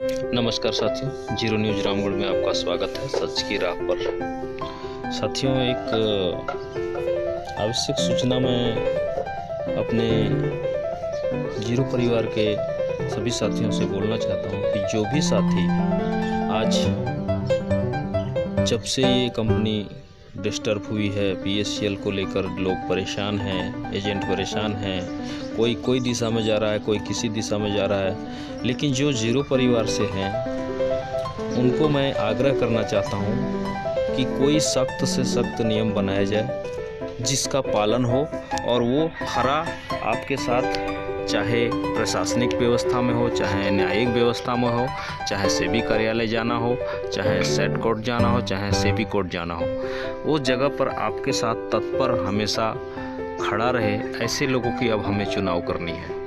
नमस्कार साथियों, zero news Ramgarh में आपका स्वागत है। सच की राह पर साथियों, एक आवश्यक सूचना मैं अपने जीरो परिवार के सभी साथियों से बोलना चाहता हूं कि जो भी साथी आज जब से ये कंपनी डिस्टर्ब हुई है, पीएससीएल को लेकर लोग परेशान हैं, एजेंट परेशान हैं, कोई दिशा में जा रहा है, कोई किसी दिशा में जा रहा है। लेकिन जो जीरो परिवार से हैं उनको मैं आग्रह करना चाहता हूं कि कोई सख्त से सख्त नियम बनाया जाए जिसका पालन हो, और वो खरा आपके साथ, चाहे प्रशासनिक व्यवस्था में हो, चाहे न्यायिक व्यवस्था में हो, चाहे सेबी कार्यालय जाना हो, चाहे सेट कोर्ट जाना हो, चाहे सेबी कोर्ट जाना हो, वो जगह पर आपके साथ तत्पर हमेशा खड़ा रहे। ऐसे लोगों की अब हमें चुनाव करनी है।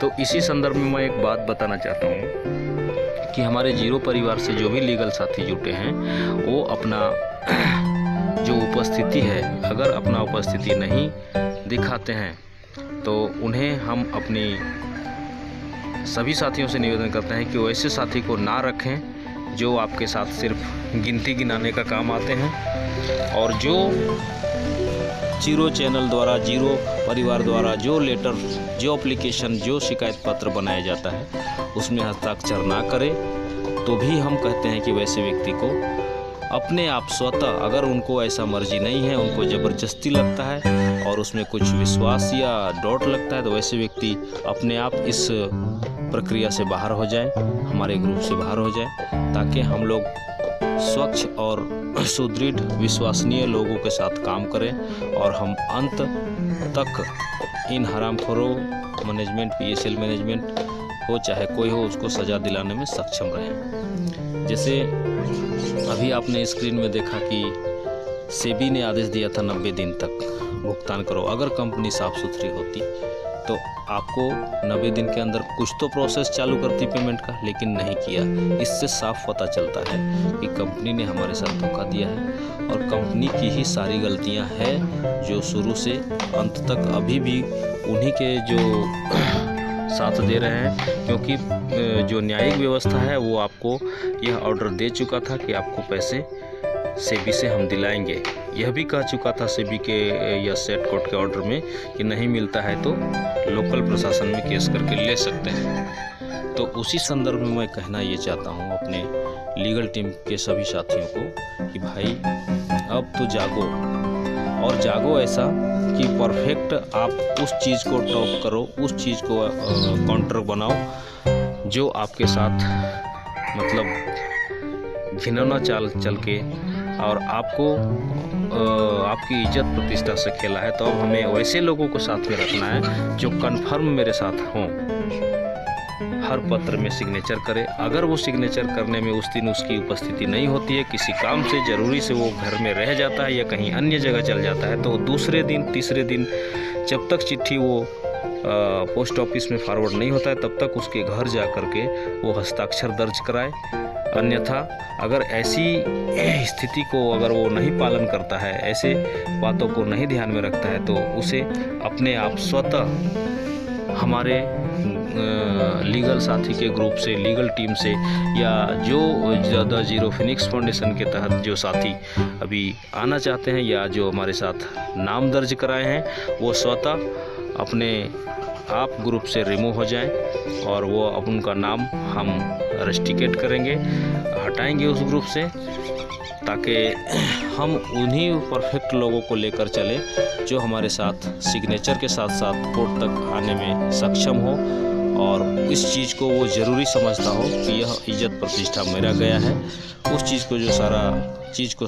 तो इसी संदर्भ में मैं एक बात बताना चाहता हूँ कि हमारे जीरो परिवार से जो भी लीगल साथी जुटे हैं वो अपना जो उपस्थिति है, अगर अपना उपस्थिति नहीं दिखाते हैं तो उन्हें हम अपनी सभी साथियों से निवेदन करते हैं कि वो ऐसे साथी को ना रखें जो आपके साथ सिर्फ गिनती गिनाने का काम आते हैं, और जो जीरो चैनल द्वारा, जीरो परिवार द्वारा जो लेटर, जो एप्लीकेशन, जो शिकायत पत्र बनाया जाता है उसमें हस्ताक्षर ना करें। तो भी हम कहते हैं कि वैसे व्यक्ति को अपने आप स्वतः, अगर उनको ऐसा मर्जी नहीं है, उनको ज़बरदस्ती लगता है और उसमें कुछ विश्वास या डाउट लगता है, तो वैसे व्यक्ति अपने आप इस प्रक्रिया से बाहर हो जाए, हमारे ग्रुप से बाहर हो जाए, ताकि हम लोग स्वच्छ और सुदृढ़ विश्वसनीय लोगों के साथ काम करें और हम अंत तक इन हरामखोरों, मैनेजमेंट, पीएससीएल मैनेजमेंट हो चाहे कोई हो, उसको सज़ा दिलाने में सक्षम रहें। जैसे अभी आपने स्क्रीन में देखा कि सेबी ने आदेश दिया था 90 दिन तक भुगतान करो। अगर कंपनी साफ़ सुथरी होती तो आपको 90 दिन के अंदर कुछ तो प्रोसेस चालू करती पेमेंट का, लेकिन नहीं किया। इससे साफ पता चलता है कि कंपनी ने हमारे साथ धोखा दिया है और कंपनी की ही सारी गलतियां हैं जो शुरू से अंत तक अभी भी उन्हीं के जो साथ दे रहे हैं। क्योंकि जो न्यायिक व्यवस्था है वो आपको यह ऑर्डर दे चुका था कि आपको पैसे सेबी से हम दिलाएंगे। यह भी कह चुका था सेबी के या सेट कोर्ट के ऑर्डर में कि नहीं मिलता है तो लोकल प्रशासन में केस करके ले सकते हैं। तो उसी संदर्भ में मैं कहना ये चाहता हूँ अपने लीगल टीम के सभी साथियों को कि भाई अब तो जागो, और जागो ऐसा कि परफेक्ट आप उस चीज़ को टॉप करो, उस चीज़ को काउंटर बनाओ जो आपके साथ मतलब घिनौना चाल चल के और आपको आपकी इज्जत प्रतिष्ठा से खेला है। तो अब हमें वैसे लोगों को साथ में रखना है जो कन्फर्म मेरे साथ हों, हर पत्र में सिग्नेचर करे। अगर वो सिग्नेचर करने में उस दिन उसकी उपस्थिति नहीं होती है, किसी काम से ज़रूरी से वो घर में रह जाता है या कहीं अन्य जगह चल जाता है, तो दूसरे दिन, तीसरे दिन जब तक चिट्ठी वो पोस्ट ऑफिस में फॉरवर्ड नहीं होता है तब तक उसके घर जा कर के वो हस्ताक्षर दर्ज कराए। अन्यथा अगर ऐसी स्थिति को अगर वो नहीं पालन करता है, ऐसे बातों को नहीं ध्यान में रखता है, तो उसे अपने आप स्वतः हमारे लीगल साथी के ग्रुप से, लीगल टीम से, या जो ज़्यादा जीरो फिनिक्स फाउंडेशन के तहत जो साथी अभी आना चाहते हैं या जो हमारे साथ नाम दर्ज कराए हैं, वो स्वतः अपने आप ग्रुप से रिमूव हो जाएं और वो अब उनका नाम हम रेस्ट्रिकेट करेंगे, हटाएंगे उस ग्रुप से, ताकि हम उन्हीं परफेक्ट लोगों को लेकर चले जो हमारे साथ सिग्नेचर के साथ साथ कोर्ट तक आने में सक्षम हो और इस चीज़ को वो ज़रूरी समझता हो कि यह इज्जत प्रतिष्ठा मेरा गया है। उस चीज़ को जो सारा चीज़ को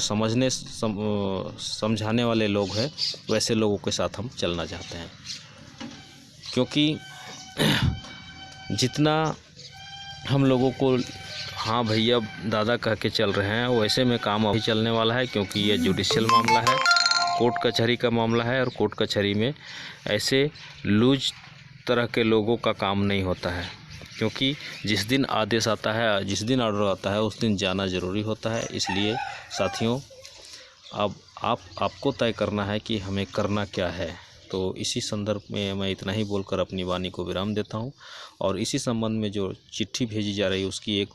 समझाने वाले लोग हैं, वैसे लोगों के साथ हम चलना चाहते हैं। क्योंकि जितना हम लोगों को हाँ भैया दादा कह के चल रहे हैं, वैसे में काम अभी चलने वाला है, क्योंकि ये जुडिशियल मामला है, कोर्ट कचहरी का मामला है, और कोर्ट कचहरी में ऐसे लूज तरह के लोगों का काम नहीं होता है। क्योंकि जिस दिन आदेश आता है, जिस दिन ऑर्डर आता है, उस दिन जाना ज़रूरी होता है। इसलिए साथियों, अब आपको तय करना है कि हमें करना क्या है। तो इसी संदर्भ में मैं इतना ही बोलकर अपनी वाणी को विराम देता हूं। और इसी संबंध में जो चिट्ठी भेजी जा रही है उसकी एक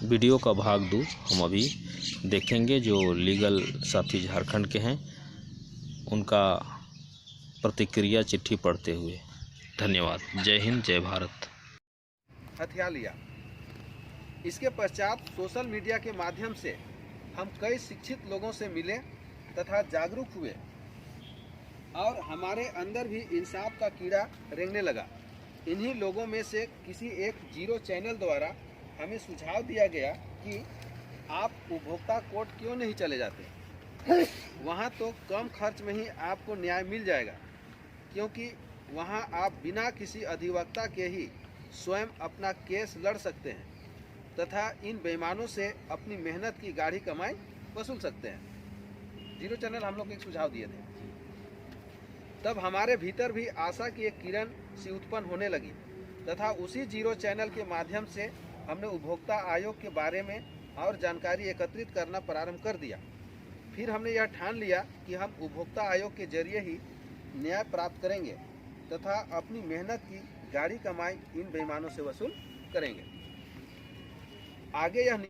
वीडियो का भाग 2 हम अभी देखेंगे, जो लीगल साथी झारखंड के हैं उनका प्रतिक्रिया चिट्ठी पढ़ते हुए। धन्यवाद। जय हिंद, जय भारत। हथिया लिया। इसके पश्चात सोशल मीडिया के माध्यम से हम कई शिक्षित लोगों से मिले तथा जागरूक हुए और हमारे अंदर भी इंसाफ का कीड़ा रेंगने लगा। इन्हीं लोगों में से किसी एक जीरो चैनल द्वारा हमें सुझाव दिया गया कि आप उपभोक्ता कोर्ट क्यों नहीं चले जाते, वहाँ तो कम खर्च में ही आपको न्याय मिल जाएगा, क्योंकि वहाँ आप बिना किसी अधिवक्ता के ही स्वयं अपना केस लड़ सकते हैं तथा इन बेईमानों से अपनी मेहनत की गाढ़ी कमाई वसूल सकते हैं। जीरो चैनल हम लोग को एक सुझाव दिए थे। तब हमारे भीतर भी आशा की एक किरण सी उत्पन्न होने लगी तथा उसी जीरो चैनल के माध्यम से हमने उपभोक्ता आयोग के बारे में और जानकारी एकत्रित करना प्रारंभ कर दिया। फिर हमने यह ठान लिया कि हम उपभोक्ता आयोग के जरिए ही न्याय प्राप्त करेंगे तथा अपनी मेहनत की गाढ़ी कमाई इन बेईमानों से वसूल करेंगे। आगे यह